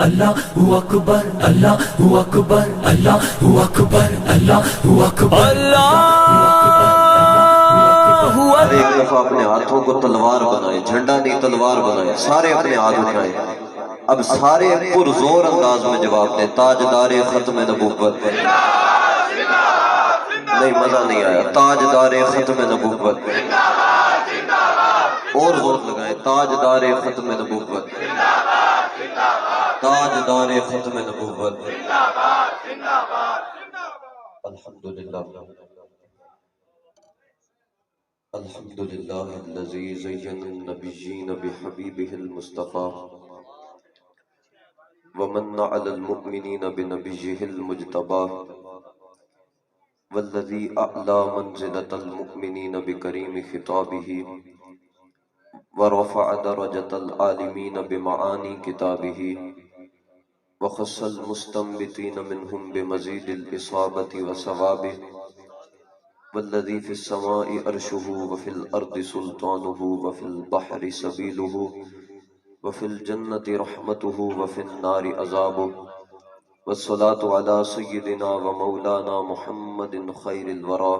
Allahu Akbar, Allahu Akbar, Allahu Akbar, Allahu Akbar, Allahu ہر ایک دفعہ اپنے ہاتھوں کو تلوار بنائے، جھنڈا نہیں تلوار بنائے، سارے اپنے ہاتھ اٹھائیں۔ اب سارے پرزور انداز میں جواب دیں، تاجدار ختم نبوت۔ نہیں مزہ نہیں آیا، تاجدار ختم نبوت۔ اور زور لگائیں، تاجدار ختم نبوت، تاجدار ختم نبوت۔ الحمدللہ الحمدللہ الذی زین النبیین بحبیبہ المصطفیٰ ومن علی المؤمنین بنبیہ المجتبیٰ والذی اعلی منزلۃ المؤمنین بکریم خطابہ ورفع درجۃ العالمین بمعانی کتابہ وخص المستنبطین منہم بمزید الاصابۃ وثواب والذی فی السماء عرشہ وفی الارض سلطانہ وفی البحر سبیلہ وفی الجنۃ رحمتہ وفی النار عذابہ والصلاة علی سیدنا ومولانا محمد خیر الورى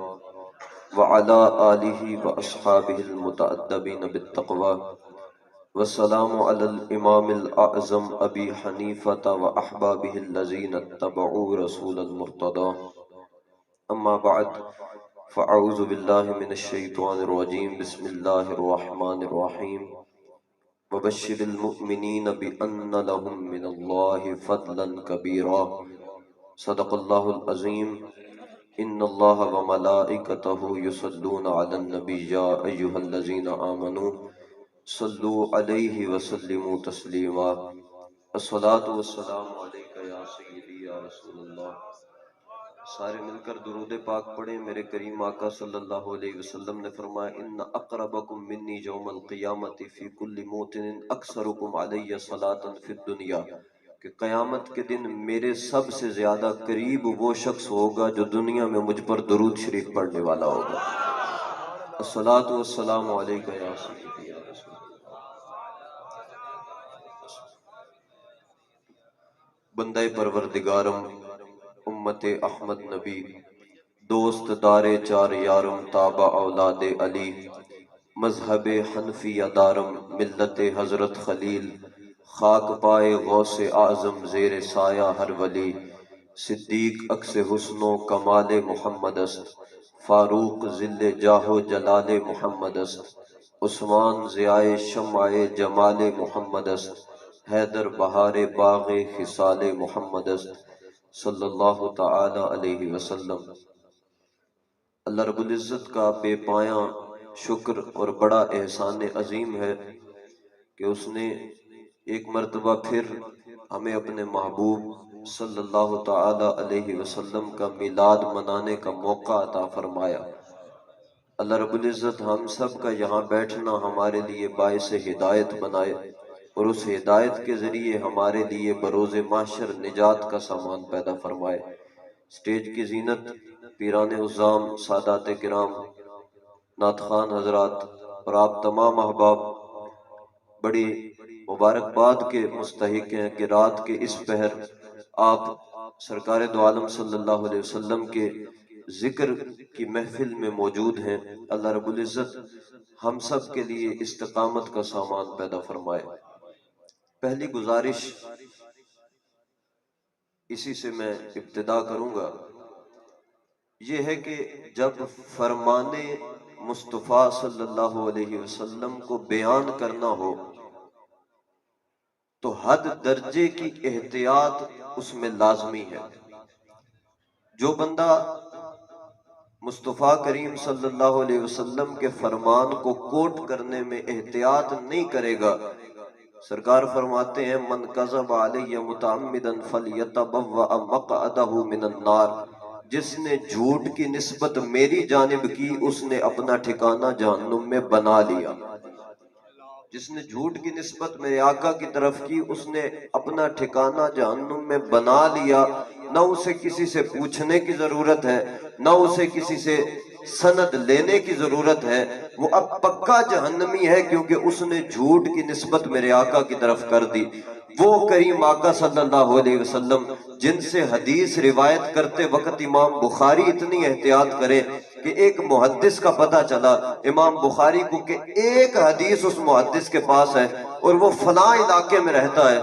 وعلى آلہ واصحابہ المتأدبین بالتقوی والسلام علی الامام الاعظم ابی حنیفۃ واحبابہ الذین اتبعوا رسول المرتضی اما بعد فاعوذ باللہ من الشیطان الرجیم بسم اللہ الرحمن الرحیم وبشر المؤمنین بأن لهم من اللہ فضلا کبیرا صدق اللہ العظیم ان اللہ وملائکتہ یصلون علی النبی یا ایہا الذین آمنوا صلوا علیہ وسلموا تسلیما الصلاۃ والسلام علیک یا سیدی یا رسول اللہ۔ سارے مل کر درود پاک پڑھیں۔ میرے کریم آقا صلی اللہ علیہ وسلم نے فرمایا ان اقربکم منی یوم القیامت فی کل موطن اکثرکم علی صلاۃ فی الدنیا، کہ قیامت کے دن میرے سب سے زیادہ قریب وہ شخص ہوگا جو دنیا میں مجھ پر درود شریف پڑھنے والا ہوگا۔ الصلاۃ والسلام علیک یا سیدی یا رسول اللہ۔ بندہ پروردگارم امت احمد نبی دوست دار چار یارم تابع اولاد علی مذہب حنفیہ دارم ملت حضرت خلیل خاک پائے غوث اعظم زیر سایہ ہر ولی صدیق عکس حسن و کمال محمد است فاروق ذل جاہ و جلال محمد است عثمان ضیاء شمع جمال محمد است حیدر بہار باغ خصال محمد است صلی اللہ تعالی علیہ وسلم۔ اللہ رب العزت کا بے پایاں شکر اور بڑا احسان عظیم ہے کہ اس نے ایک مرتبہ پھر ہمیں اپنے محبوب صلی اللہ تعالی علیہ وسلم کا میلاد منانے کا موقع عطا فرمایا۔ اللہ رب العزت ہم سب کا یہاں بیٹھنا ہمارے لیے باعث ہدایت بنائے اور اس ہدایت کے ذریعے ہمارے لیے بروز محشر نجات کا سامان پیدا فرمائے۔ سٹیج کی زینت پیران عظام، سادات کرام، نعت خوان حضرات اور آپ تمام احباب بڑی مبارکباد کے مستحق ہیں کہ رات کے اس پہر آپ سرکار دو عالم صلی اللہ علیہ وسلم کے ذکر کی محفل میں موجود ہیں۔ اللہ رب العزت ہم سب کے لیے استقامت کا سامان پیدا فرمائے۔ پہلی گزارش اسی سے میں ابتدا کروں گا، یہ ہے کہ جب فرمان مصطفیٰ صلی اللہ علیہ وسلم کو بیان کرنا ہو تو حد درجے کی احتیاط اس میں لازمی ہے۔ جو بندہ مصطفیٰ کریم صلی اللہ علیہ وسلم کے فرمان کو کوٹ کرنے میں احتیاط نہیں کرے گا، سرکار فرماتے ہیں من کذب علی متعمدا فلیتبوأ مقعدہ من النار، جس نے جھوٹ کی نسبت میری جانب کی اس نے اپنا ٹھکانہ جہنم میں بنا لیا۔ جس نے جھوٹ کی نسبت میرے آقا کی طرف کی اس نے اپنا ٹھکانہ جہنم میں بنا لیا۔ نہ اسے کسی سے پوچھنے کی ضرورت ہے، نہ اسے کسی سے سند لینے کی ضرورت ہے، وہ اب پکا جہنمی ہے کیونکہ اس نے جھوٹ کی نسبت میرے آقا کی طرف کر دی۔ وہ کریم آقا صلی اللہ علیہ وسلم جن سے حدیث روایت کرتے وقت امام بخاری اتنی احتیاط کرے کہ ایک محدث کا پتہ چلا امام بخاری کو کہ ایک حدیث اس محدث کے پاس ہے اور وہ فلاں علاقے میں رہتا ہے،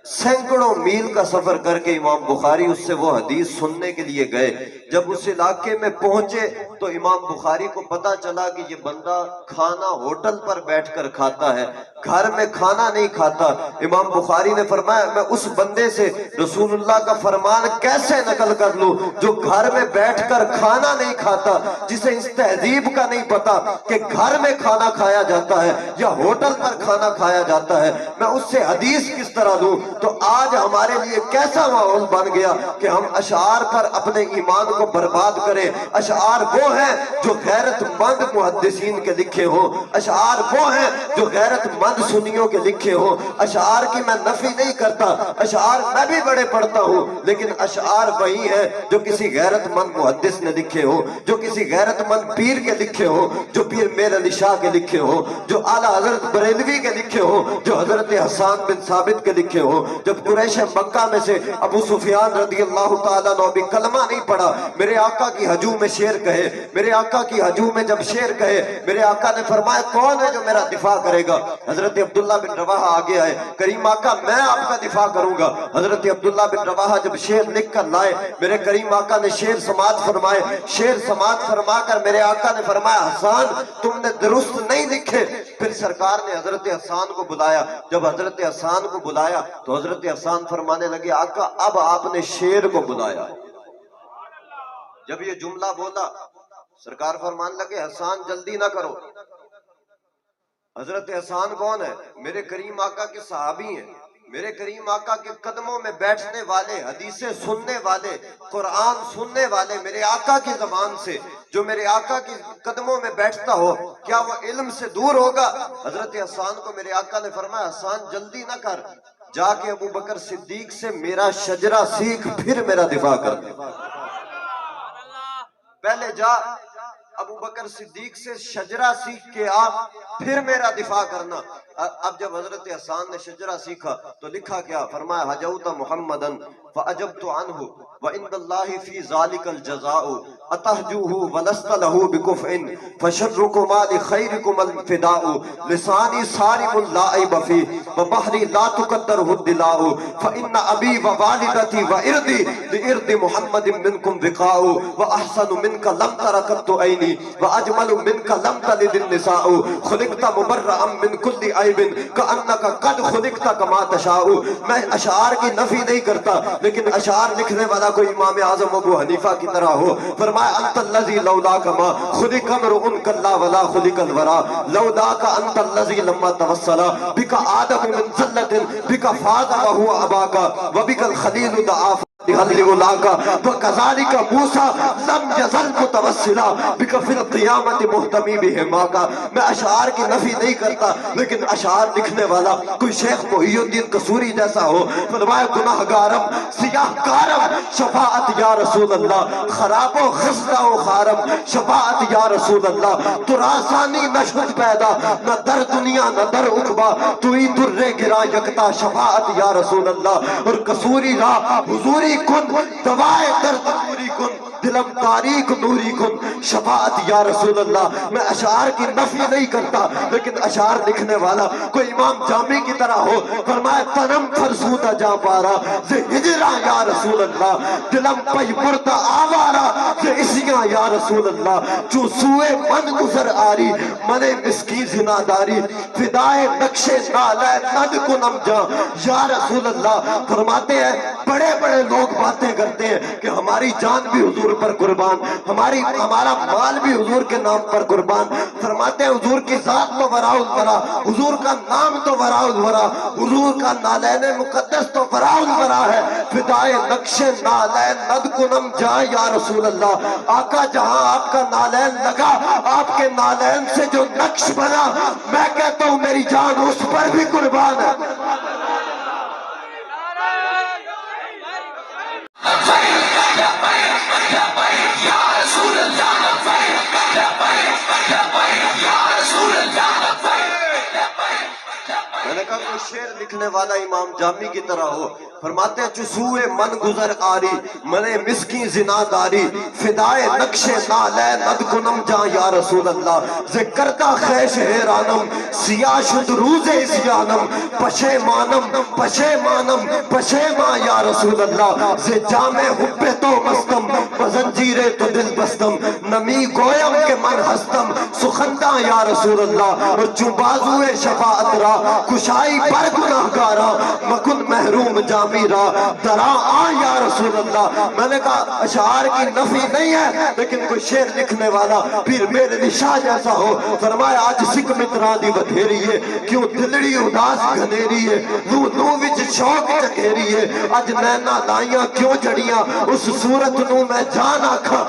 سینکڑوں میل کا سفر کر کے امام بخاری اس سے وہ حدیث سننے کے لیے گئے۔ جب اس علاقے میں پہنچے تو امام بخاری کو پتا چلا کہ یہ بندہ کھانا ہوٹل پر بیٹھ کر کھاتا ہے، گھر میں کھانا نہیں کھاتا۔ امام بخاری نے فرمایا میں اس بندے سے رسول اللہ کا فرمان کیسے نقل کر لوں جو گھر میں بیٹھ کر کھانا نہیں کھاتا، جسے اس تہذیب کا نہیں پتا کہ گھر میں کھانا کھایا جاتا ہے یا ہوٹل پر کھانا کھایا جاتا ہے، میں اس سے حدیث کس طرح لوں؟ تو آج ہمارے لیے کیسا ماحول بن گیا کہ ہم اشعار پر اپنے ایمان کو برباد کریں۔ اشعار وہ ہیں جو غیرت مند محدثین کے لکھے ہوں، اشعار وہ ہیں جو غیرت مند سنیوں کے لکھے ہوں۔ اشعار کی میں نفی نہیں کرتا، اشعار میں بھی بڑے پڑھتا ہوں، لیکن اشعار وہی ہیں جو کسی غیرت مند محدث نے لکھے ہوں، جو کسی غیرت مند پیر کے لکھے ہوں، جو پیر میر علی شاہ کے لکھے ہوں، جو اعلیٰ حضرت بریلوی کے لکھے ہوں، جو حضرت حسان بن ثابت کے لکھے ہوں۔ جب قریش مکہ میں سے ابو سفیان رضی اللہ تعالیٰ عنہ بھی کلمہ نہیں پڑھا، میرے آقا کی ہجوم میں شعر کہے، میرے آقا کی ہجوم میں جب شعر کہے، میرے آقا نے فرمایا کون ہے جو میرا دفاع کرے گا؟ حضرت عبداللہ بن رواحہ آگے آئے، کریم آقا میں آپ کا دفاع کروں گا۔ حضرت عبداللہ بن رواحہ جب شعر لکھ کر لائے، میرے کریم آقا نے شعر سماعت فرمائے، شعر سماعت فرما کر میرے آقا نے فرمایا حسان تم نے درست نہیں لکھے۔ پھر سرکار نے حضرت حسان کو بلایا، جب حضرت حسان کو بلایا تو حضرت حسان فرمانے لگے آقا اب آپ نے شعر کو بلایا۔ جب یہ جملہ بولا سرکار فرمانے لگے حسان جلدی نہ کرو۔ حضرت حسان کون ہے؟ میرے کریم آقا کے صحابی ہیں، میرے کریم آقا کے قدموں میں بیٹھنے والے، حدیثیں سننے والے، قرآن سننے والے، میرے آقا کی زبان سے جو میرے آقا کی قدموں میں بیٹھتا ہو کیا وہ علم سے دور ہوگا؟ حضرت حسان کو میرے آقا نے فرمایا حسان جلدی نہ کر، جا کے ابو بکر صدیق سے میرا شجرہ سیکھ پھر میرا دفاع کر دے۔ پہلے جا ابو بکر صدیق سے شجرہ سیکھ کے آ پھر میرا دفاع کرنا۔ اب جب حضرت حسان نے شجرہ سیکھا تو لکھا کیا؟ فرمایا حجوت محمدن فعجبت عنہ وعند اللہ فی ذالک الجزاء اتہجوہ ولست لہ بکفء فشرکما لخیرکم الفداء لسانی صارم لا عیب فی وبحری لا تقدرہ الدلاء فإن ابی ووالدتی وإردی لإرد محمد منکم وقاء واحسن منک لم ترکت عینی واجمل منک لم تلد النساء خلقت مبرئا من کل عیب کأنک قد خلقت کما تشاء۔ میں اشعار کی نفی نہیں کرتا لیکن اشعار لکھنے والا کوئی امام اعظم ابو حنیفہ کی طرح ہو۔ فرمایا انت الذی لولاک ما خلق امرؤ کلا ولا خلق الورا لولاک انت الذی لما توسل بک آدم من ذلۃ بک فاض وهو اباک وبک الخلیل دعا وَكَذَلِكَ مُوسَى لَمْ يَزَلْ مُتَوَسِّلًا بِكَ فِي الْقِيَامَةِ مُحْتَمِي بِهِمَاكَ۔ میں اشعار کی نفی نہیں کرتا لیکن اشعار لکھنے والا کوئی شیخ محی الدین قصوری جیسا ہو۔ فرمایا گناہگارم سیاہ کارم شفاعت یا رسول اللہ خراب و خستہ و خارم شفاعت یا رسول اللہ تراسانی نشد پیدا نہ در دنیا نہ در عقبہ توی در گرا یکتا شفاعت یا رسول اللہ۔ اور قصوری را حضوری کن دوائے درد نوری کن دلم تاریک نوری کن شفاعت یا رسول اللہ۔ میں اشعار کی نفی نہیں کرتا لیکن اشعار لکھنے والا کوئی امام جامی کی طرح ہو۔ فرمایا تنم فرسودہ جا پارا سے ہجرہ یا رسول اللہ دلم پی مردہ آوارا سے اسیاں یا رسول اللہ جو سوئے من گزر آری من مسکی زناداری فدائے نقش نالے ند کنم جا یا رسول اللہ۔ فرماتے ہیں بڑے بڑے لوگ باتیں کرتے ہیں کہ ہماری جان بھی حضور پر قربان، ہمارا مال بھی حضور کے نام پر قربان۔ فرماتے ہیں حضور کی ذات تو وراء الورا، حضور کا نام تو وراء الورا، حضور کا نالین مقدس تو وراء الورا ہے۔ فدائے نقش نالین ند کنم جا یا رسول اللہ۔ آقا جہاں آپ کا نالین لگا آپ کے نالین سے جو نقش بنا میں کہتا ہوں میری جان اس پر بھی قربان ہے۔ میں نے کہا کوئی شعر لکھنے والا امام جامی کی طرح ہو. فرماتے ہیں چسوئے من گزر آری منے مسکی زنا داری فدائے نقش نالے ند کنم جا یا رسول اللہ زے کردہ خیش حیرانم سیاہ شد روز اسیانم پشیمانم پشیمان یا رسول اللہ زے جامع حب تو مستم بزنجیر تو دل بستم نمی گویم کے من ہستم سخندہ یا رسول اللہ اور چون بازوئے شفاعت را کشائی پر گناہ گارا مکن محروم جامی را درا آ یا رسول اللہ. میں نے کہا اشعار کی نفی نہیں ہے لیکن کوئی شعر لکھنے والا پھر میرے نشاہ جیسا ہو. فرمایا آج سکھ متران دی بدھیری ہے کیوں دلڑی اداس گھنیری ہے نو وچ شوق چکھیری ہے اج نینا لائیاں کیوں جڑیاں اس صورت نو میں جان آکھا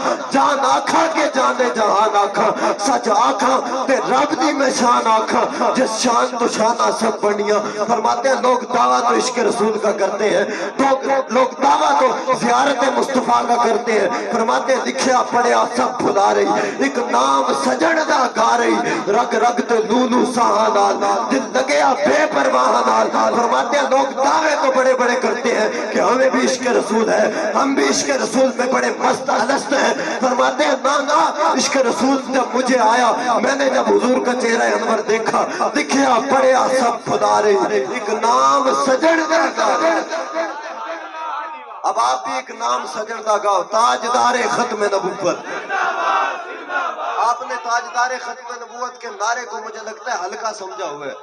کہ جانے جہان آکھا سچ آکھا تے رب دی میں شان آکھا جس شان تو شانہ سب بنیاں. فرماتے ہیں لوگ دعویٰ تو عشق رسول کا کرتے ہیں لوگ دعویٰ تو زیارت مصطفیٰ کا کرتے ہیں. فرماتے ہیں لکھیا پڑھیا سب بھلا رہی ایک نام سجڑ دا گا رہی رگ رگ تے لولو ساہاں نال دل لگیا بے پرواہ نال. فرماتے ہیں لوگ دعوے تو بڑے بڑے کرتے ہیں کہ ہمیں بھی عشق رسول ہے ہم بھی عشق رسول میں بڑے مست الست ہیں. فرماتے ہیں نا عشق رسول جب مجھے آیا میں نے جب حضور کا چہرہ انور دیکھا لکھیا پڑھیا سب بھلا رہی ایک نام سجڑ دا گا رہی. اب آپ بھی ایک نام سجدہ گاؤ تاجدار ختم نبوت. آپ نے تاجدار ختم نبوت کے نعرے کو مجھے لگتا ہے ہلکا سمجھا ہوا ہے.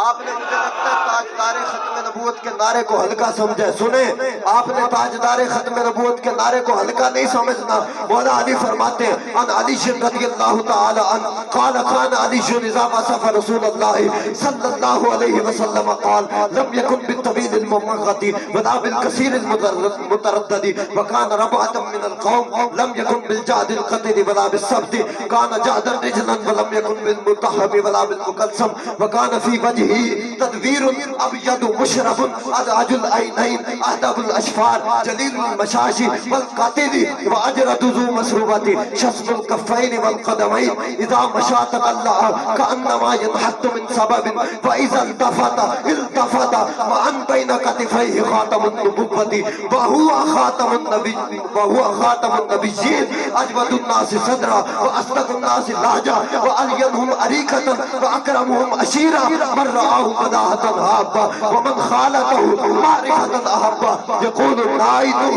آپ نے مجھے لگتا ہے تاجدار ختم نبوت کے نعرے کو ہلکا سمجھا ہے. سنیں آپ نے تاجدار ختم نبوت کے نعرے کو ہلکا نہیں سمجھنا. مولا علی فرماتے ہیں ان علی رضی اللہ تعالی عنہ قال کان علی اذا وصف رسول اللہ صلی اللہ علیہ وسلم قال لم يكن بالطويل الممغط ولا بالكثير المتردد وكان ربعة من القوم لم يكن بالجعد القتل ولا بالسبت كان جعدا رجلا ولم يكن بالمتحب ولا بالمكلسم وكان في وجهه تدویر ابید مشرف ادعج العینین اہدب الاشفار جلیل المشاشی والقاتل واجرد ذو مسروبت شسم الکفین والقدمین اذا مشات اللہ کانما ينحت من سبب واذا التفت وان بین کتفیہ خاتم النبوت وهو خاتم النبیین اجود الناس صدرا واصدق الناس لہجا والینہم عریقتا واکرمہم عشیرا من رآه بداهة هابة ومن خالته معرفة أحبة يقول رأيته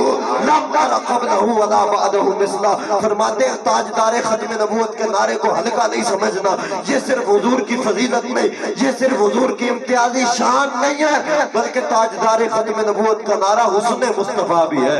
لم أر قبله ولا بعده مثلا. فرماتے ہیں تاجدار ختم نبوت کے نعرے کو ہلکا نہیں سمجھنا. یہ صرف حضور کی فضیلت نہیں یہ صرف حضور کی امتیازی شان نہیں ہے بلکہ تاجدار ختم نبوت کا نعرہ حسن مصطفیٰ بھی ہے.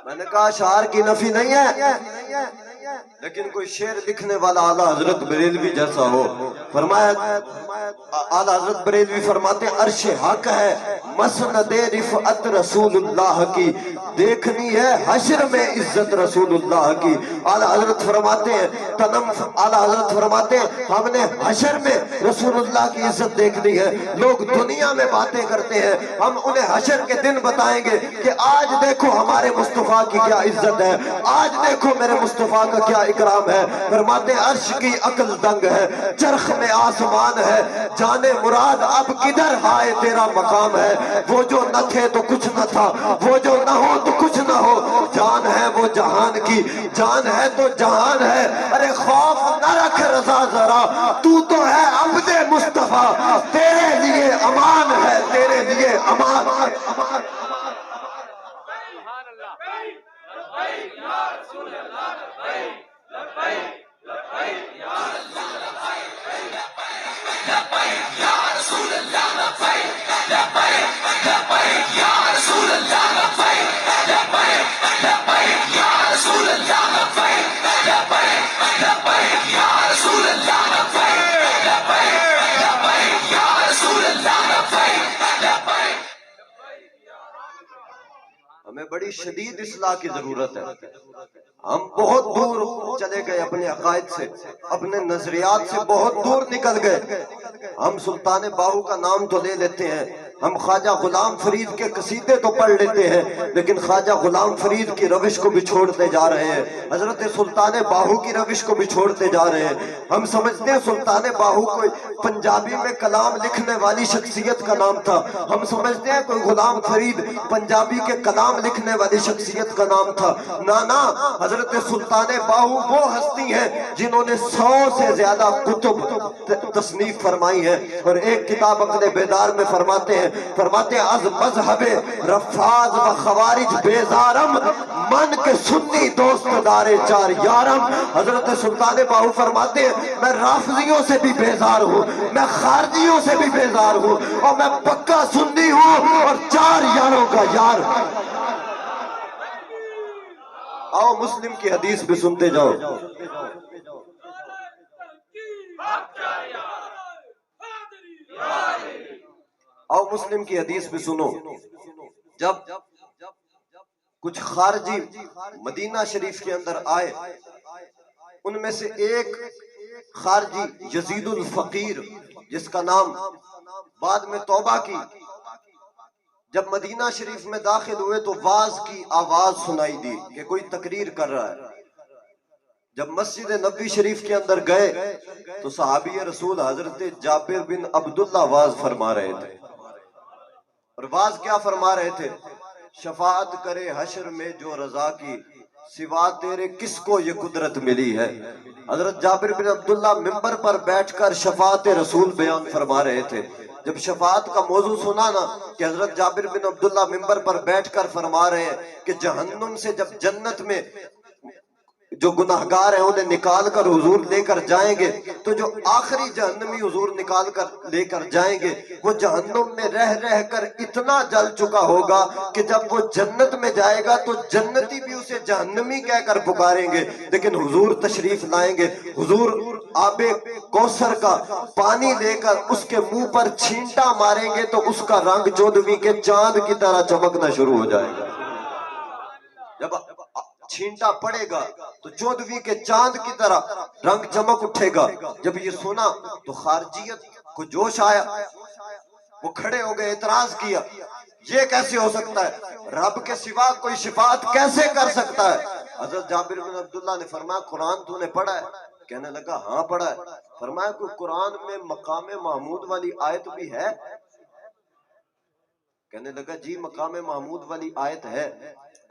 میں نے کہا اشعار کی نفی نہیں ہے لیکن کوئی شعر لکھنے والا اعلیٰ حضرت بریلوی جیسا ہو. فرمایا اعلیٰ حضرت بریلوی فرماتے ہیں عرش حق ہے مسند رفعت رسول اللہ کی دیکھنی ہے حشر میں عزت رسول اللہ کی. اعلیٰ حضرت فرماتے ہیں اعلیٰ حضرت فرماتے ہیں ہم نے حشر میں رسول اللہ کی عزت دیکھنی ہے. لوگ دنیا میں باتیں کرتے ہیں ہم انہیں حشر کے دن بتائیں گے کہ آج دیکھو ہمارے مصطفیٰ کی کیا عزت ہے آج دیکھو میرے مصطفیٰ کا کیا اکرام ہے. فرماتے ہیں عرش کی عقل دنگ ہے چرخ میں آسمان ہے جانے مراد اب کدھر ہائے تیرا مقام ہے. وہ جو نہ تھے تو کچھ نہ تھا وہ جو نہ ہو تو کچھ نہ ہو جان ہے وہ جہان کی جان ہے تو جہان ہے. ارے خوف نہ رکھ رضا ذرا تو ہے عبد مصطفیٰ تیرے لیے امان ہے تیرے لیے امان ہے. ہمیں بڑی شدید اصلاح کی ضرورت ہے. ہم بہت دور چلے گئے اپنے عقائد سے، اپنے نظریات سے بہت دور نکل گئے. ہم سلطان باہو کا نام تو لے لیتے ہیں، ہم خواجہ غلام فرید کے قصیدے تو پڑھ لیتے ہیں، لیکن خواجہ غلام فرید کی روش کو بھی چھوڑتے جا رہے ہیں، حضرت سلطان باہو کی روش کو بھی چھوڑتے جا رہے ہیں. ہم سمجھتے ہیں سلطان باہو کوئی پنجابی میں کلام لکھنے والی شخصیت کا نام تھا، ہم سمجھتے ہیں کوئی غلام فرید پنجابی کے کلام لکھنے والی شخصیت کا نام تھا. نانا، حضرت سلطان باہو وہ ہستی ہیں جنہوں نے 100 سے زیادہ کتب تصنیف فرمائی ہیں. اور ایک کتاب عقل بیدار میں فرماتے ہیں از مذہب رفاض و خوارج بیزارم، من کے سنی دوست دارے چار یارم. حضرت سلطان باہو فرماتے ہیں میں رافضیوں سے بھی بیزار ہوں، میں خارجیوں سے بھی بیزار ہوں، اور میں پکا سنی ہوں اور 4 یاروں کا یار. آؤ مسلم کی حدیث بھی سنتے جاؤ. آؤ مسلم کی حدیث بھی سنو. جب کچھ خارجی مدینہ شریف کے اندر آئے، ان میں سے ایک خارجی یزید الفقیر، جس کا نام بعد میں توبہ کی، جب مدینہ شریف میں داخل ہوئے تو واز کی آواز سنائی دی کہ کوئی تقریر کر رہا ہے. جب مسجد نبوی شریف کے اندر گئے تو صحابی رسول حضرت جابر بن عبداللہ واز فرما رہے تھے. اور واز کیا فرما رہے تھے؟ شفاعت کرے حشر میں جو رضا کی، سوا تیرے کس کو یہ قدرت ملی ہے. حضرت جابر بن عبداللہ ممبر پر بیٹھ کر شفاعت رسول بیان فرما رہے تھے. جب شفاعت کا موضوع سنا نا کہ حضرت جابر بن عبداللہ ممبر پر بیٹھ کر فرما رہے ہیں کہ جہنم سے جب جنت میں جو گناہگار ہیں انہیں نکال کر حضور لے کر جائیں گے، تو جو آخری جہنمی حضور نکال کر لے کر جائیں گے وہ جہنم میں رہ رہ کر اتنا جل چکا ہوگا کہ جب وہ جنت میں جائے گا تو جنتی بھی اسے جہنمی کہہ کر پکاریں گے. لیکن حضور تشریف لائیں گے، حضور آب کوثر کا پانی لے کر اس کے منہ پر چھینٹا ماریں گے تو اس کا رنگ 14ویں کے چاند کی طرح چمکنا شروع ہو جائے گا. جب چھینٹا پڑے گا تو 14ویں کے چاند کی طرح رنگ چمک اٹھے گا. جب یہ سنا تو خارجیت کو جوش آیا، وہ کھڑے ہو گئے، اعتراض کیا یہ کیسے ہو سکتا ہے، رب کے سوا کوئی شفاعت کیسے کر سکتا ہے. حضرت جابر بن عبداللہ نے فرمایا قرآن تو نے پڑھا ہے؟ کہنے لگا ہاں پڑھا ہے. فرمایا کوئی قرآن میں مقام محمود والی آیت بھی ہے؟ کہنے لگا جی مقام محمود والی آیت ہے.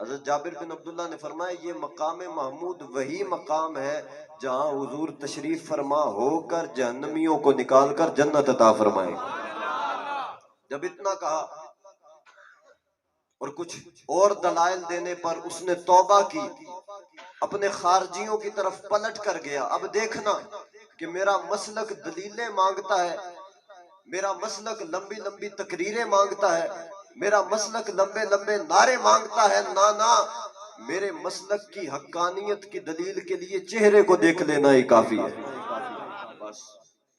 حضرت جابر بن عبداللہ نے فرمایا یہ مقام محمود وہی مقام ہے جہاں حضور تشریف فرما ہو کر جہنمیوں کو نکال کر جنت عطا فرمائے. جب اتنا کہا اور کچھ اور دلائل دینے پر اس نے توبہ کی، اپنے خارجیوں کی طرف پلٹ کر گیا. اب دیکھنا کہ میرا مسلک دلیلیں مانگتا ہے، میرا مسلک لمبی لمبی تقریریں مانگتا ہے، میرا مسلک لمبے لمبے نعرے مانگتا ہے. نانا، میرے مسلک کی حقانیت کی دلیل کے لیے چہرے کو دیکھ لینا ہی کافی ہے. بس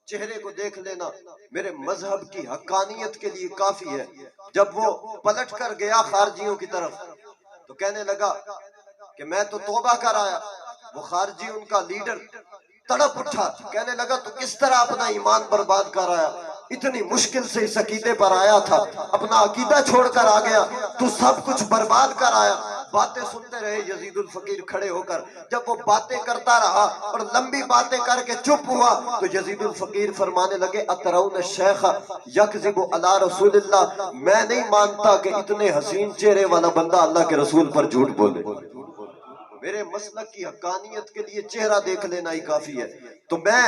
چہرے کو دیکھ لینا میرے مذہب کی حقانیت کے لیے کافی ہے. جب وہ پلٹ کر گیا خارجیوں کی طرف تو کہنے لگا کہ میں تو توبہ کر آیا. وہ خارجی ان کا لیڈر تڑپ اٹھا، کہنے لگا تو کس طرح اپنا ایمان برباد کر آیا، اتنی مشکل سے اس عقیدے پر آیا تھا، اپنا عقیدہ چھوڑ کر آ گیا، تو سب کچھ برباد کر آیا. باتیں سنتے رہے یزید الفقیر کھڑے ہو کر. جب وہ باتیں کرتا رہا اور لمبی باتیں کر کے چپ ہوا تو یزید الفقیر فرمانے لگے اترون الشیخ یکذب علی رسول اللہ، میں نہیں مانتا کہ اتنے حسین چہرے والا بندہ اللہ کے رسول پر جھوٹ بولے. میرے مسلک کی حقانیت کے لیے چہرہ دیکھ لینا ہی کافی ہے. تو میں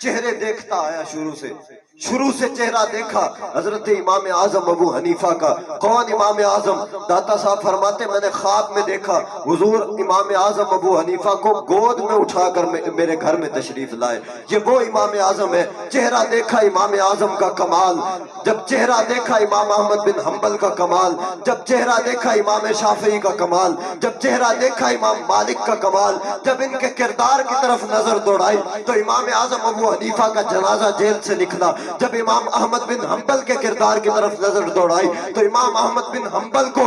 چہرے دیکھتا آیا شروع سے چہرہ دیکھا حضرت امام اعظم ابو حنیفہ کا. کون امام اعظم؟ داتا صاحب فرماتے میں نے خواب میں دیکھا حضور امام اعظم ابو حنیفہ کو گود میں اٹھا کر میرے گھر میں تشریف لائے. یہ وہ امام اعظم ہے. چہرہ دیکھا امام اعظم کا کمال، جب چہرہ دیکھا امام احمد بن حنبل کا کمال، جب چہرہ دیکھا امام شافعی کا کمال، جب چہرہ دیکھا امام مالک کا کمال. جب ان کے کردار کی طرف نظر دوڑائی تو امام اعظم ابو حنیفہ کا جنازہ جیل سے نکلا، جب امام احمد بن حنبل کے کردار کی طرف نظر دوڑائی تو امام احمد بن حنبل کو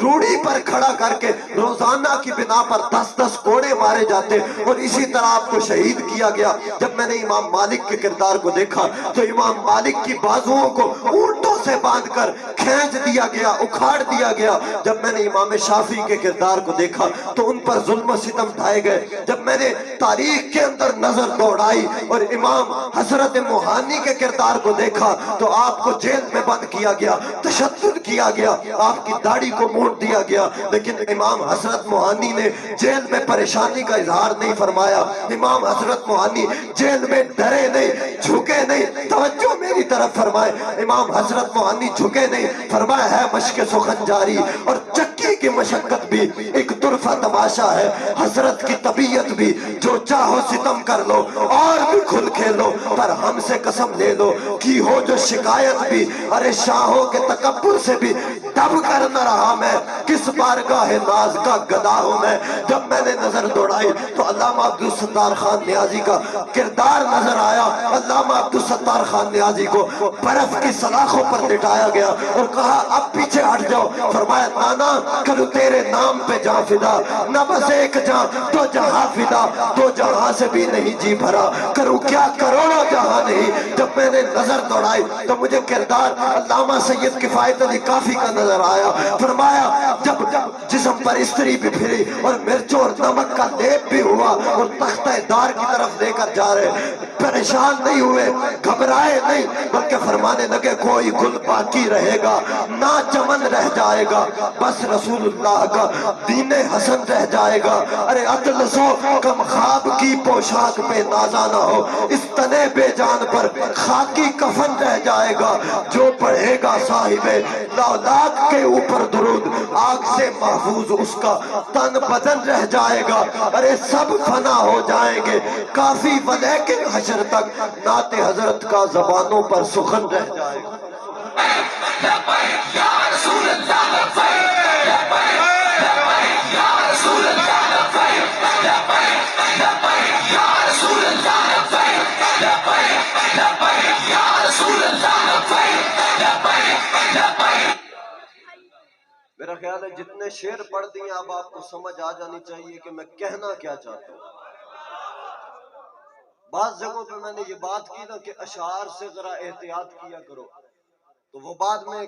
روڑی پر کھڑا کر کے روزانہ کی بنا پر 10-10 کوڑے مارے جاتے اور اسی طرح آپ کو شہید کیا گیا۔ جب میں نے امام مالک کے کردار کو دیکھا تو امام مالک کی بازوؤں کو اونٹوں سے باندھ کر کھینچ دیا گیا، اکھاڑ دیا گیا۔ جب میں نے امام شافعی کے کردار کو دیکھا تو ان پر ظلم و ستم ڈھائے گئے۔ جب میں نے تاریخ کے اندر نظر دوڑائی اور امام حضرت موہانی کے کردار کو دیکھا تو آپ کو جیل میں بند کیا گیا، تشدد کیا گیا، آپ کی داڑھی کو مونڈ دیا گیا، لیکن امام حضرت موہانی نے جیل میں پریشانی کا اظہار نہیں فرمایا۔ امام حضرت موہانی جیل میں ڈرے نہیں، جھکے نہیں۔ توجہ میری طرف فرمائے، امام حضرت موہانی جھکے نہیں، فرمایا ہے مشق سخن جاری اور چکی کی مشقت بھی ایک طرفہ تماشا ہے۔ حضرت کی طبیعت بھی جو چاہو ستم کر لو اور بھی کھل کھیلو، پر ہم سے قسم لے لو کی ہو جو شکایت بھی، ارے شاہوں کے تکبر سے بھی دب کر نہ رہا میں، کس بارگاہ ناز کا گدا ہوں میں۔ جب میں نے نظر دوڑائی تو علامہ عبدالستار خان نیازی کا کردار نظر آیا۔ علامہ عبدالستار خان نیازی کو برف کی سلاخوں پر لٹایا گیا اور کہا اب پیچھے ہٹ جاؤ۔ فرمایا نانا کرو تیرے نام پہ جان فدا، نہ بس ایک جان دو جہاں فدا، دو جہاں سے بھی نہیں جی بھرا، کروں کیا کروڑوں جہاں نہیں۔ جب میں نے نظر دوڑائی تو مجھے کردار علامہ سید کفایت علی کافی کا نظر آیا۔ فرمایا جب جسم پر استری بھی پھری اور مرچوں اور نمک کا لیپ بھی ہوا اور تختہ دار کی طرف لے کر جا رہے، پریشان نہیں ہوئے، گھبرائے نہیں، بلکہ فرمانے لگے کوئی گل باقی رہے گا نہ چمن رہ جائے گا، بس رسول اللہ کا دین حسن رہ جائے گا۔ ارے اطلسو کم خواب کی پوشاک پہ نازا نہ ہو، اس تنے بے جان پر خاکی کفن رہ جائے گا، جو پڑھے گا صاحب لولاک کے اوپر درود آگ سے محفوظ اس کا تن بدن رہ جائے گا۔ ارے سب فنا ہو جائیں گے کافی ولیکن حشر تک نعت حضرت کا زبانوں پر سخن رہ جائے گا۔ میرا خیال ہے جتنے شعر پڑھ دیے اب آپ کو سمجھ آ جانی چاہیے کہ میں کہنا کیا چاہتا ہوں۔ بعض جگہوں پہ میں نے یہ بات کی نا کہ اشعار سے ذرا احتیاط کیا کرو، تو وہ بعد میں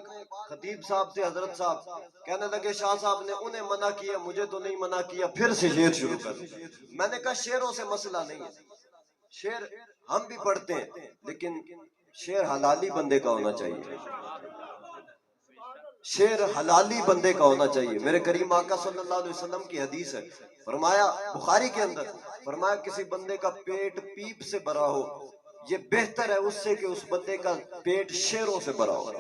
خطیب صاحب سے حضرت صاحب کہنے لگے شاہ صاحب نے انہیں منع کیا مجھے تو نہیں منع کیا، پھر سے شعر شروع کر۔ میں نے کہا شعروں سے مسئلہ نہیں ہے، شعر ہم بھی پڑھتے ہیں لیکن شعر حلالی بندے کا ہونا چاہیے، شعر حلالی بندے کا ہونا چاہیے۔ میرے کریم آقا صلی اللہ علیہ وسلم کی حدیث ہے، فرمایا بخاری کے اندر، فرمایا کسی بندے کا پیٹ پیپ سے بھرا ہو یہ بہتر ہے اس سے کہ اس بندے کا پیٹ شعروں سے بھرا ہو۔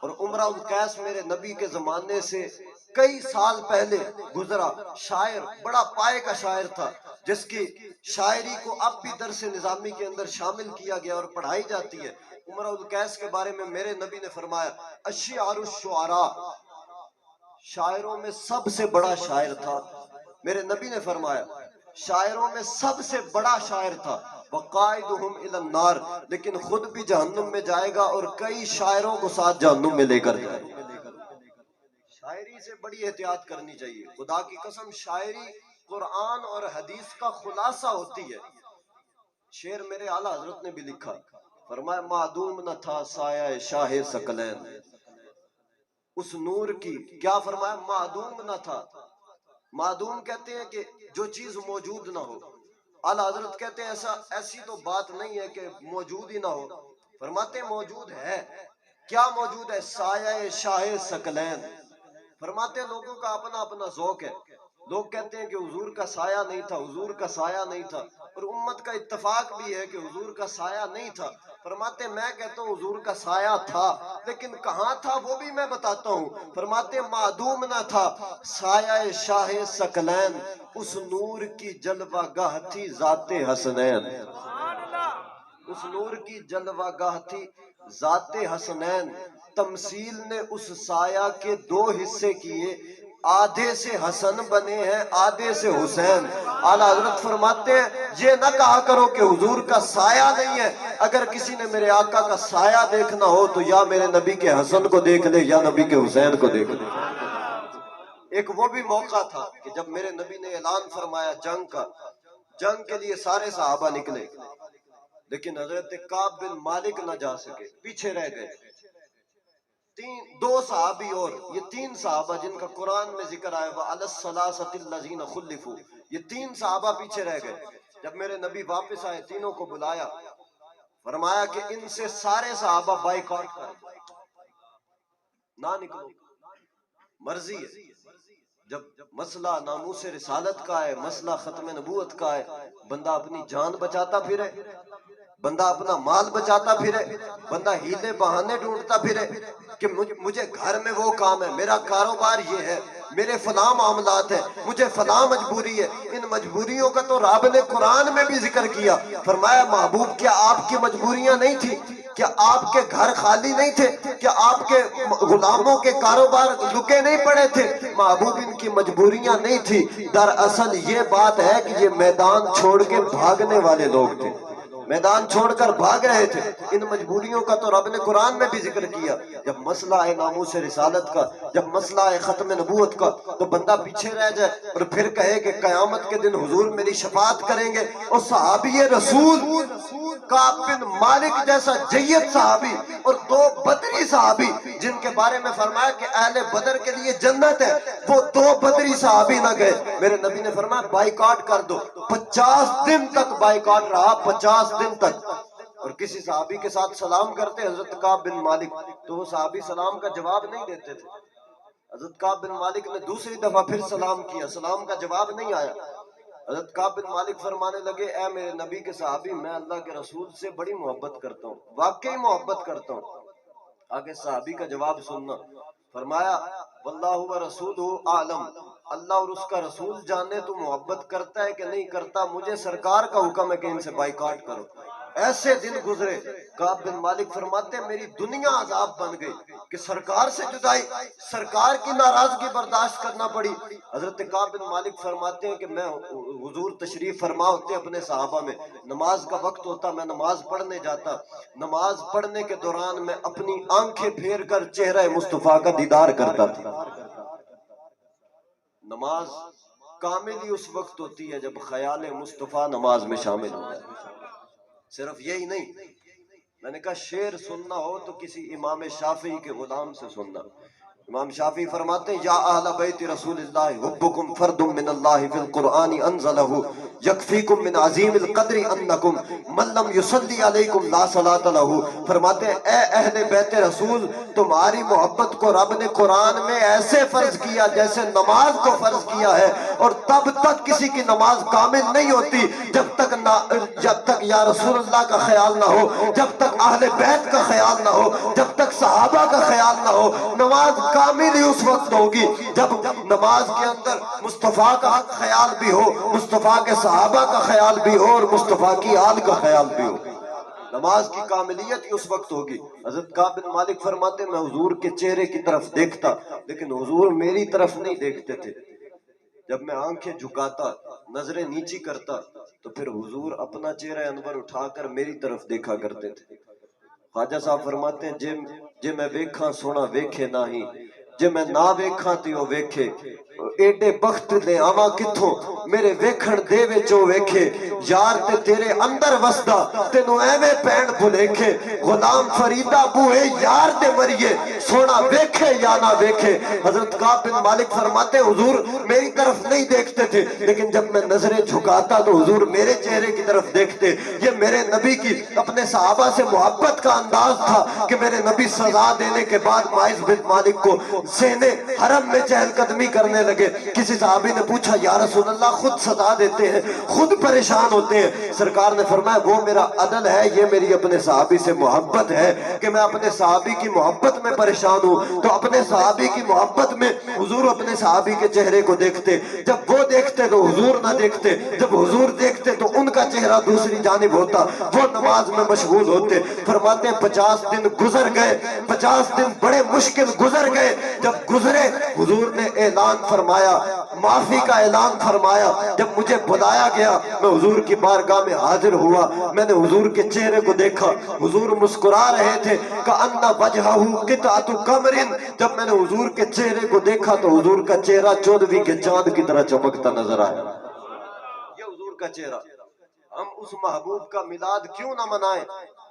اور عمرہ القیس میرے نبی کے زمانے سے کئی سال پہلے گزرا، شاعر بڑا پائے کا شاعر تھا، جس کی شاعری کو اب بھی درس نظامی کے اندر شامل کیا گیا اور پڑھائی جاتی ہے۔ عمرہ القیس کے بارے میں میرے نبی نے فرمایا الشعر الشعراء، شاعروں میں سب سے بڑا شاعر تھا۔ میرے نبی نے فرمایا شاعروں میں سب سے بڑا شاعر تھا، وقائدہم الی النار، لیکن خود بھی جہنم میں جائے گا اور کئی شاعروں کو ساتھ جہنم میں لے کر جائے گا۔ شاعری سے بڑی احتیاط کرنی چاہیے، خدا کی قسم شاعری قرآن اور حدیث کا خلاصہ ہوتی ہے۔ شعر میرے اعلیٰ حضرت نے بھی لکھا، فرمایا معدوم نہ تھا سایہ شاہ ثقلین، اس نور کی کیا فرمایا معدوم نہ تھا۔ معدوم کہتے ہیں کہ جو چیز موجود نہ ہو، اعلیٰ حضرت کہتے ہیں ایسی تو بات نہیں ہے کہ موجود ہی نہ ہو، فرماتے ہیں موجود ہے۔ کیا موجود ہے؟ سایہ شاہ ثقلین۔ فرماتے ہیں لوگوں کا اپنا اپنا ذوق ہے، لوگ کہتے ہیں کہ حضور کا سایہ نہیں تھا، حضور کا سایہ نہیں تھا، اور امت کا اتفاق بھی ہے کہ حضور کا سایہ نہیں تھا۔ فرماتے ہیں میں کہتا ہوں حضور کا سایہ تھا، لیکن کہاں تھا وہ بھی میں بتاتا ہوں۔ فرماتے ہیں معدوم نہ تھا سایہ شاہ ثقلین، اس نور کی جلوہ گاہ تھی ذات حسنین، اس نور کی جلوہ گاہ تھی ذات حسنین۔ تمثیل نے اس سایہ کے دو حصے کیے، آدھے سے حسن بنے ہیں آدھے سے حسین. اعلیٰ حضرت فرماتے ہیں یہ نہ کہا کرو کہ حضور کا سایہ نہیں ہے. اگر کسی نے میرے آقا کا سایہ دیکھنا ہو تو یا میرے نبی کے حسن کو دیکھ لے یا نبی کے حسین کو دیکھ لے. ایک وہ بھی موقع تھا کہ جب میرے نبی نے اعلان فرمایا جنگ کا، جنگ کے لیے سارے صحابہ نکلے، لیکن حضرت کعب بن مالک نہ جا سکے، پیچھے رہ گئے. دو صحابی اور یہ تین صحابہ جن کا قرآن میں ذکر آیا وَعَلَى الثَّلَاثَةِ الَّذِينَ خُلِّفُوا، یہ تین صحابہ پیچھے رہ گئے. جب میرے نبی واپس آئے تینوں کو بلایا، فرمایا کہ ان سے سارے صحابہ بائیکاٹ کر نہ نکلو، مرضی ہے. جب مسئلہ ناموس رسالت کا ہے، مسئلہ ختم نبوت کا ہے، بندہ اپنی جان بچاتا پھرے، بندہ اپنا مال بچاتا پھرے، بندہ ہیلے بہانے ڈھونڈتا پھرے کہ مجھے گھر میں وہ کام ہے، میرا کاروبار یہ ہے، میرے فلاں معاملات ہیں، مجھے فلاں مجبوری ہے. ان مجبوریوں کا تو رب نے قرآن میں بھی ذکر کیا. فرمایا محبوب کیا آپ کی مجبوریاں نہیں تھی؟ کیا آپ کے گھر خالی نہیں تھے؟ کیا آپ کے غلاموں کے کاروبار لکے نہیں پڑے تھے؟ محبوب ان کی مجبوریاں نہیں تھی. دراصل یہ بات ہے کہ یہ میدان چھوڑ کے بھاگنے والے لوگ تھے، میدان چھوڑ کر بھاگ رہے تھے. ان مجبوریوں کا تو رب نے قرآن میں بھی ذکر کیا. جب مسئلہ ہے ناموس رسالت کا، جب مسئلہ ہے ختم نبوت کا، تو بندہ پیچھے رہ جائے اور پھر کہے کہ قیامت کے دن حضور میری شفاعت کریں گے. اور صحابی رسول کعب بن مالک جیسا جید صحابی اور دو بدری صحابی جن کے بارے میں فرمایا کہ اہل بدر کے لیے جنت ہے، وہ دو بدری صحابی نہ گئے. میرے نبی نے فرمایا بائیکاٹ کر دو. 50 دن تک بائیکاٹ رہا، 50 دن تک. اور کسی صحابی کے ساتھ سلام کرتے حضرت کعب بن مالک تو وہ صحابی سلام کا جواب نہیں دیتے تھے. حضرت کعب بن مالک نے دوسری دفعہ پھر سلام کیا، سلام کا جواب نہیں آیا. حضرت کعب بن مالک فرمانے لگے اے میرے نبی کے صحابی، میں اللہ کے رسول سے بڑی محبت کرتا ہوں، واقعی محبت کرتا ہوں. آگے صحابی کا جواب سننا. فرمایا واللہ و رسولہ اعلم، اللہ اور اس کا رسول جانے تو محبت کرتا ہے کہ نہیں کرتا، مجھے سرکار کا حکم ہے کہ ان سے بائیکاٹ کرو. ایسے دن گزرے. کعب بن مالک فرماتے میری دنیا عذاب بن گئی کہ سرکار سے جدائی، سرکار کی ناراضگی برداشت کرنا پڑی. حضرت کعب بن مالک فرماتے ہیں کہ میں حضور تشریف فرما ہوتے اپنے صحابہ میں، نماز کا وقت ہوتا، میں نماز پڑھنے جاتا. نماز پڑھنے کے دوران میں اپنی آنکھیں پھیر کر چہرہ مصطفیٰ کا دیدار کرتا تھا. نماز کامل ہی اس وقت ہوتی ہے جب خیال مصطفیٰ نماز میں شامل ہوتا ہے. صرف یہی نہیں، میں نے کہا شعر سننا ہو تو کسی امام شافعی کے غلام سے سننا. امام شافعی فرماتے ہیں یا اہل بیت رسول اللہ حبکم فرد من اللہ فی القرآن انزلہ یکفیکم من عظیم القدر انکم من لم یصلی علیکم لا صلاۃ لہ. فرماتے ہیں اے اہل بیت رسول، تمہاری محبت کو رب نے قرآن میں ایسے فرض کیا جیسے نماز کو فرض کیا ہے، اور تب تک کسی کی نماز کامل نہیں ہوتی جب تک یا رسول اللہ کا خیال نہ ہو، جب تک اہل بیت کا خیال نہ ہو، جب تک صحابہ کا خیال نہ ہو. نماز کامل ہی اس وقت ہوگی جب نماز کے اندر مصطفیٰ کا خیال بھی ہو، مصطفیٰ کے صحابہ کا خیال بھی ہو، اور مصطفیٰ کی آل کا خیال بھی ہو. نماز کی کاملیت ہی اس وقت ہوگی. حضرت کعب بن مالک فرماتے میں حضور کے چہرے کی طرف دیکھتا لیکن حضور میری طرف نہیں دیکھتے تھے. جب میں آنکھیں جھکاتا، نظریں نیچی کرتا تو پھر حضور اپنا چہرہ انور اٹھا کر میری طرف دیکھا کرتے تھے. خواجہ صاحب فرماتے ہیں جے میں ویکھاں سونا ویکھے نہ ہی، جے میں نہ ویکھاں تیو ویکھے. ایڈے بخت دے آواں کتھوں میرے ویکھن دے وچوں ویکھے. یار تے تیرے اندر وسدا تینوں ایویں پین بھلیکھے. غلام فریدہ بوئے یار تے مریے سونا ویکھے یا نہ ویکھے. حضرت کعب بن مالک فرماتے حضور میری طرف نہیں دیکھتے تھے لیکن جب میں نظریں جھکاتا تو حضور میرے چہرے کی طرف دیکھتے. یہ میرے نبی کی اپنے صحابہ سے محبت کا انداز تھا کہ میرے نبی سزا دینے کے بعد معاذ بن مالک کو ذہن حرم میں چہل قدمی کرنے لگے. کسی صحابی نے پوچھا یا رسول اللہ خود سزا دیتے ہیں, خود پریشان ہوتے ہیں. سرکار نے فرمایا وہ میرا عدل ہے, یہ میری اپنے صحابی سے محبت ہے کہ میں اپنے صحابی کی محبت میں پریشان ہوں. تو اپنے صحابی کی محبت میں حضور اپنے صحابی کے چہرے کو دیکھتے, جب وہ دیکھتے تو حضور نہ دیکھتے, جب حضور دیکھتے تو ان کا چہرہ دوسری جانب ہوتا, وہ نماز میں مشغول ہوتے. فرماتے ہیں 50 دن گزر گئے, 50 دن بڑے مشکل گزر گئے. جب گزرے حضور نے اعلان فرمایا, معافی کا اعلان فرمایا. جب مجھے بلایا گیا میں حضور کی بارگاہ میں حاضر ہوا, میں نے حضور کے چہرے کو دیکھا, حضور مسکرا رہے تھے. کأن وجہہ قطعۃ قمر, جب میں نے حضور کے چہرے کو دیکھا تو حضور کا چہرہ 14ویں کے چاند کی طرح چمکتا نظر آیا. یہ حضور کا چہرہ. ہم اس محبوب کا میلاد کیوں نہ منائیں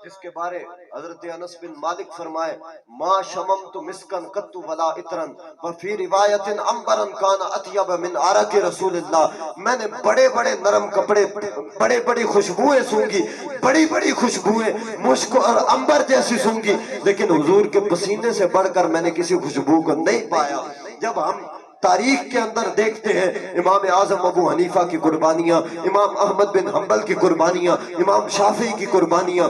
جس کے بارے حضرت انس بن مالک فرمائے ما شممت مسکن قط ولا عطرا وفی روایت عنبرا کان اطیب من عرق رسول اللہ. میں نے بڑے بڑے نرم کپڑے, بڑے بڑی خوشبوئیں سونگی, بڑی بڑی خوشبوئیں مشک اور عنبر جیسی سونگی, لیکن حضور کے پسینے سے بڑھ کر میں نے کسی خوشبو کو نہیں پایا. جب ہم تاریخ کے اندر دیکھتے ہیں امام اعظم ابو حنیفہ کی قربانیاں, امام احمد بن حنبل کی قربانیاں, امام شافعی کی قربانیاں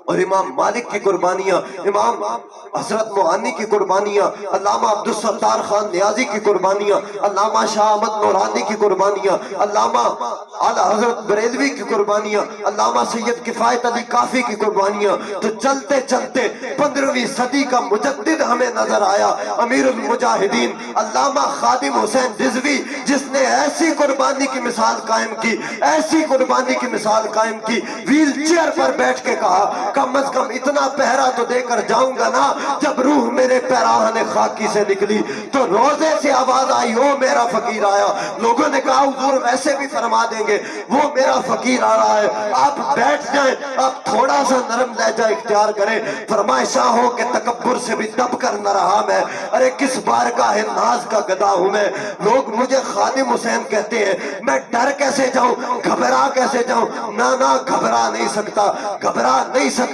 اور امام مالک کی قربانیاں, امام حضرت معانی کی قربانیاں, علامہ عبدالستار خان نیازی کی قربانیاں, علامہ شاہ احمد نورانی کی قربانیاں, علامہ اعلی حضرت بریلوی کی قربانیاں, علامہ سید کفایت علی کافی کی قربانیاں. تو چلتے چلتے 15ویں صدی کا مجدد ہمیں نظر آیا, امیر المجاہدین علامہ خادم حسین رضوی, جس نے ایسی قربانی کی مثال قائم کی, ایسی قربانی کی مثال قائم کی. ویل چیئر پر بیٹھ کے کہا کم از کم اتنا پہرا تو دے کر جاؤں گا نا, جب روح میرے پیراہن خاکی سے نکلی تو روزے سے آواز آئی او میرا فقیر آیا. لوگوں نے کہا حضور ویسے بھی فرما دیں گے وہ میرا فقیر آ رہا ہے, آپ بیٹھ جائیں, آپ تھوڑا سا نرم لہجہ اختیار کریں. فرمائے شاہوں کے تکبر سے بھی دب کر نہ رہا میں, ارے کس بارگاہ ناز کا گدا ہوں میں. لوگ مجھے خادم حسین کہتے ہیں, میں ڈر کیسے جاؤں, گھبرا کیسے جاؤں. نہ گھبرا نہیں سکتا, گھبرا نہیں سکتا.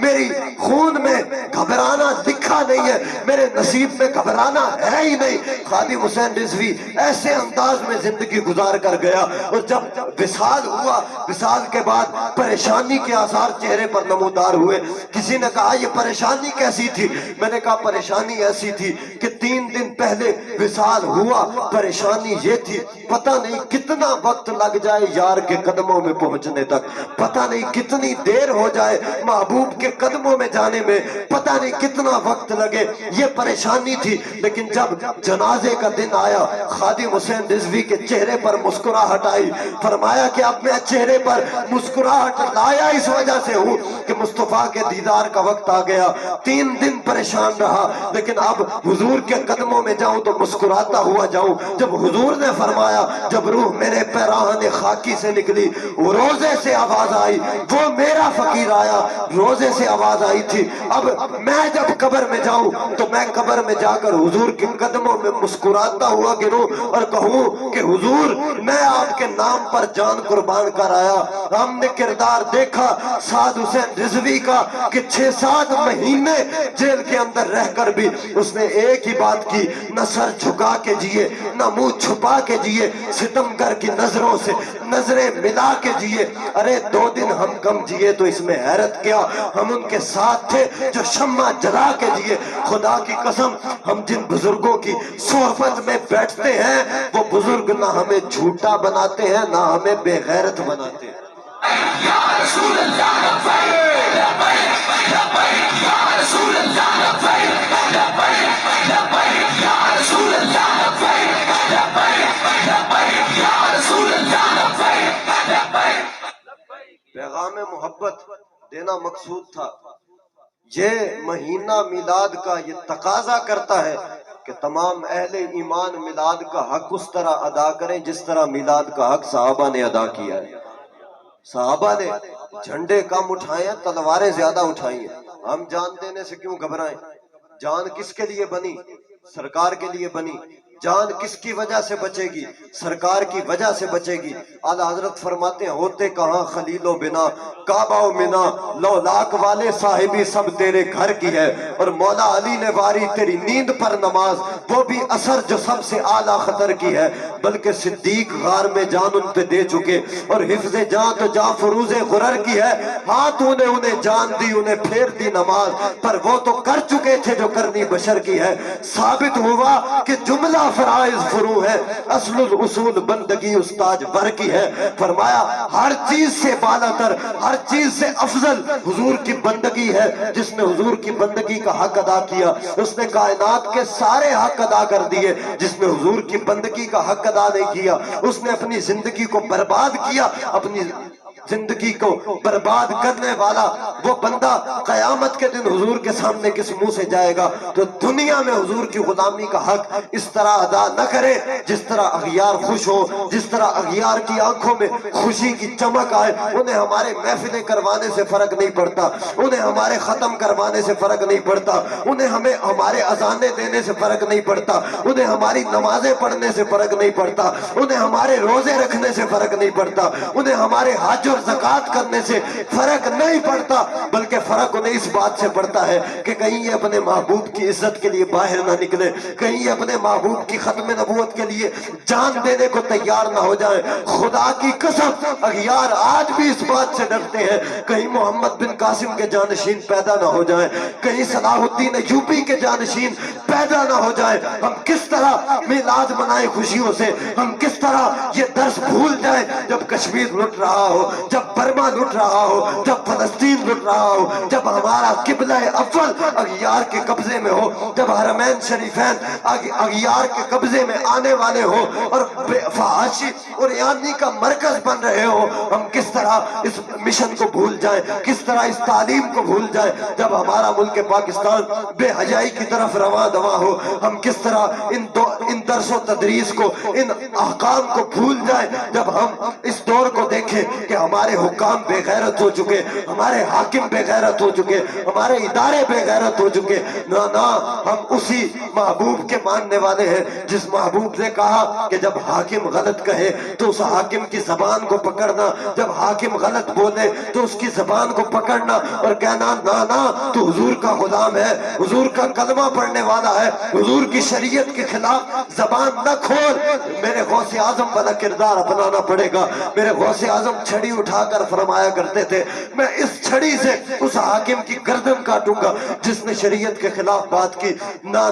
میری خون میں گھبرانا لکھا نہیں ہے, میرے نصیب میں گھبرانا ہے ہی نہیں. خادم حسین رضوی ایسے انداز میں زندگی گزار کر گیا. اور جب وصال ہوا, وصال کے بعد پریشانی کے آثار چہرے پر نمودار ہوئے. کسی نے کہا یہ پریشانی کیسی تھی, میں نے کہا پریشانی ایسی تھی کہ 3 دن پہلے وصال ہوا. پریشانی یہ تھی پتہ نہیں کتنا وقت لگ جائے یار کے قدموں میں پہنچنے تک, پتہ نہیں کتنی دیر ہو جائے محبوب کے قدموں میں جانے میں, پتہ نہیں کتنا وقت لگے. یہ پریشانی تھی. لیکن جب جنازے کا دن آیا خادم حسین رضوی کے چہرے پر مسکراہٹ آئی. فرمایا کہ اب میں چہرے پر مسکراہٹ لایا اس وجہ سے ہوں کہ مصطفیٰ کے دیدار کا وقت آ گیا. 3 دن پریشان رہا, لیکن اب حضور کے قدموں میں جاؤں تو مسکراتا ہوا جاؤں. جب حضور نے فرمایا, جب روح میرے پیراہن خاکی سے نکلی, روزے سے آواز آئی وہ میرا فقیر آیا. روزے سے آواز آئی تھی. اب میں جب قبر میں جاؤں تو میں قبر میں جا کر حضور کے قدموں میں مسکراتا ہوا گروں اور کہوں کہ حضور میں آپ کے نام پر جان قربان کر آیا. ہم نے کردار دیکھا سعد حسین رضوی کا کہ 6-7 مہینے جیل کے اندر رہ کر بھی اس نے ایک ہی بات کی, نہ سر جھکا کے جیے, نہ منہ چھپا کے جیے, ستمگر کی نظروں سے نظریں ملا کے جیے. ارے 2 دن ہم کم جیے تو اس میں حیرت کیا, ہم ان کے ساتھ تھے جو شمع جلا کے جیے. خدا کی قسم ہم جن بزرگوں کی صحبت میں بیٹھتے ہیں وہ بزرگ نہ ہمیں جھوٹا بناتے ہیں نہ ہمیں بے غیرت بناتے ہیں. یا رسول اللہ لبیک لبیک لبیک, یا رسول اللہ لبیک لبیک لبیک, یا رسول اللہ لبیک لبیک لبیک, یا رسول اللہ لبیک لبیک. پیغام محبت دینا مقصود تھا. یہ مہینہ میلاد کا یہ تقاضا کرتا ہے کہ تمام اہل ایمان میلاد کا حق اس طرح ادا کریں جس طرح میلاد کا حق صحابہ نے ادا کیا ہے. صحابہ نے جھنڈے کم اٹھائے ہیں, تلواریں زیادہ اٹھائی ہیں. ہم جان دینے سے کیوں گھبرائیں؟ جان کس کے لیے بنی؟ سرکار کے لیے بنی. جان کس کی وجہ سے بچے گی؟ سرکار کی وجہ سے بچے گی۔ اعلیٰ حضرت فرماتے ہیں ہوتے کہاں خلیل و بنا، کعبہ و منا، لو لاکھ والے صاحبی سب تیرے گھر کی ہے۔ اور مولا علی نے واری تیری نیند پر نماز، وہ بھی اثر جو سب سے اعلیٰ خطر کی ہے۔ بلکہ صدیق غار میں جان ان پہ دے چکے، اور حفظ جان تو جان فروز غرر کی ہے۔ ہاں تو نے انہیں جان دی، انہیں پھیر دی نماز، پر وہ تو کر چکے تھے جو کرنی بشر کی ہے۔ ثابت ہوا کہ جملہ فرائض فرو ہے، اصل الاصول بندگی استاج ور کی ہے۔ فرمایا ہر چیز سے بالا تر، ہر چیز سے افضل حضور کی بندگی ہے۔ جس نے حضور کی بندگی کا حق ادا کیا، اس نے کائنات کے سارے حق ادا کر دیے۔ جس نے حضور کی بندگی کا حق ادا نہیں کیا، اس نے اپنی زندگی کو برباد کیا۔ اپنی زندگی کو برباد کرنے والا وہ بندہ قیامت کے دن حضور کے سامنے کس منہ سے جائے گا؟ تو دنیا میں حضور کی غلامی کا حق اس طرح ادا نہ کرے جس طرح اغیار خوش ہو، جس طرح اغیار کی آنکھوں میں خوشی کی چمک آئے۔ انہیں ہمارے محفلیں کروانے سے فرق نہیں پڑتا، انہیں ہمارے ختم کروانے سے فرق نہیں پڑتا، انہیں ہمیں ہمارے اذانیں دینے سے فرق نہیں پڑتا، انہیں ہماری نمازیں پڑھنے سے فرق نہیں پڑتا، انہیں ہمارے روزے رکھنے سے فرق نہیں پڑتا، انہیں ہمارے حج اور زکوٰۃ کرنے سے فرق نہیں پڑتا، بلکہ فرق انہیں اس بات سے پڑتا ہے کہ کہیں یہ اپنے محبوب کی عزت کے لیے باہر نہ نکلے، کہیں یہ اپنے محبوب کی ختم نبوت کے لیے جان دینے کو تیار نہ ہو جائیں۔ خدا کی قسم اغیار آج بھی اس بات سے ڈرتے ہیں کہیں محمد بن قاسم کے جانشین پیدا نہ ہو جائیں، کہیں صلاح الدین ایوبی کے جانشین پیدا نہ ہو جائیں۔ ہم کس طرح میلاد منائیں خوشیوں سے، ہم کس طرح یہ درس بھول جائیں جب کشمیر لٹ رہا ہو، جب برما لٹ رہا ہو، جب فلسطین لٹ رہا ہو، جب ہمارا قبلہ اول اغیار کے قبضے میں ہو، جب حرمین شریفین اغیار کے قبضے میں آنے والے ہو اور فحاشی اور یعنی کا مرکز بن رہے ہو۔ ہم کس طرح اس مشن کو بھول جائیں، کس طرح اس تعلیم کو بھول جائیں جب ہمارا ملک پاکستان بے حیائی کی طرف رواں دواں ہو۔ ہم کس طرح ان درس و تدریس کو، ان احکام کو بھول جائیں جب ہم اس دور کو دیکھیں کہ ہمارے حکام بے غیرت ہو چکے، ہمارے حاکم بے غیرت ہو چکے، ہمارے ادارے بے غیرت ہو چکے۔ نہ ہم اسی محبوب کے ماننے والے ہیں جس محبوب نے کہا کہ جب حاکم غلط کہے تو اس حاکم کی زبان کو پکڑنا، جب حاکم غلط بولے تو اس کی زبان کو پکڑنا اور کہنا نہ تو حضور کا غلام ہے، حضور کا کلمہ پڑھنے والا ہے، حضور کی شریعت کے خلاف زبان نہ کھول۔ میرے غوث اعظم والا کردار اپنانا پڑے گا۔ میرے غوث اعظم چھڑی اٹھا کر فرمایا کرتے تھے میں اس چھڑی سے اس حاکم کی گردن کاٹوں گا جس نے شریعت کے خلاف بات کی۔ نہ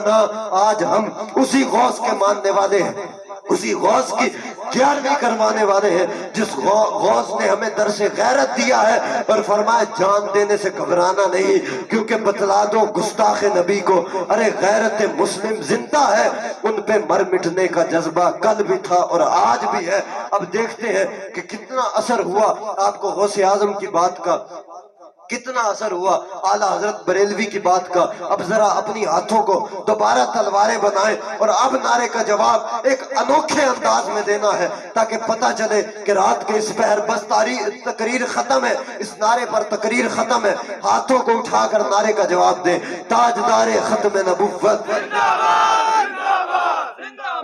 آج ہم اسی غوث کے ماننے والے ہیں، اسی غوث کی 11ویں کروانے والے ہیں جس غوث نے ہمیں درس غیرت دیا ہے اور فرمایا جان دینے سے گھبرانا نہیں، کیونکہ بتلا دو گستاخ نبی کو ارے غیرت مسلم زندہ ہے، ان پہ مر مٹنے کا جذبہ کل بھی تھا اور آج بھی ہے۔ اب دیکھتے ہیں کہ کتنا اثر ہوا آپ کو غوث اعظم کی بات کا، کتنا اثر ہوا اعلیٰ حضرت بریلوی کی بات کا۔ اب ذرا اپنی ہاتھوں کو دوبارہ تلواریں بنائیں اور اب نعرے کا جواب ایک انوکھے انداز میں دینا ہے تاکہ پتہ چلے کہ رات کے اس پہر بس تقریر ختم ہے، اس نعرے پر تقریر ختم ہے۔ ہاتھوں کو اٹھا کر نعرے کا جواب دیں، تاجدار ختم نبوت۔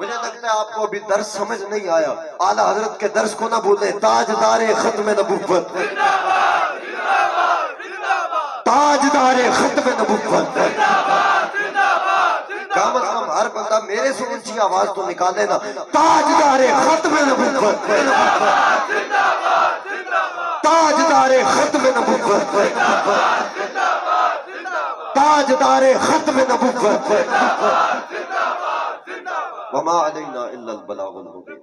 مجھے لگتا ہے آپ کو ابھی درس سمجھ نہیں آیا، اعلیٰ حضرت کے درس کو نہ بھولیں، تاجدار ختم نبوت، تاجدار ختم نبوت۔ کم از کم ہر بندہ میرے سے اونچی آواز تو نکالے نا، تاجدار ختم نبوت، تاجدار ختم نبوت، تاجدار ختم نبوت۔ وما علینا الا البلاغ المبین۔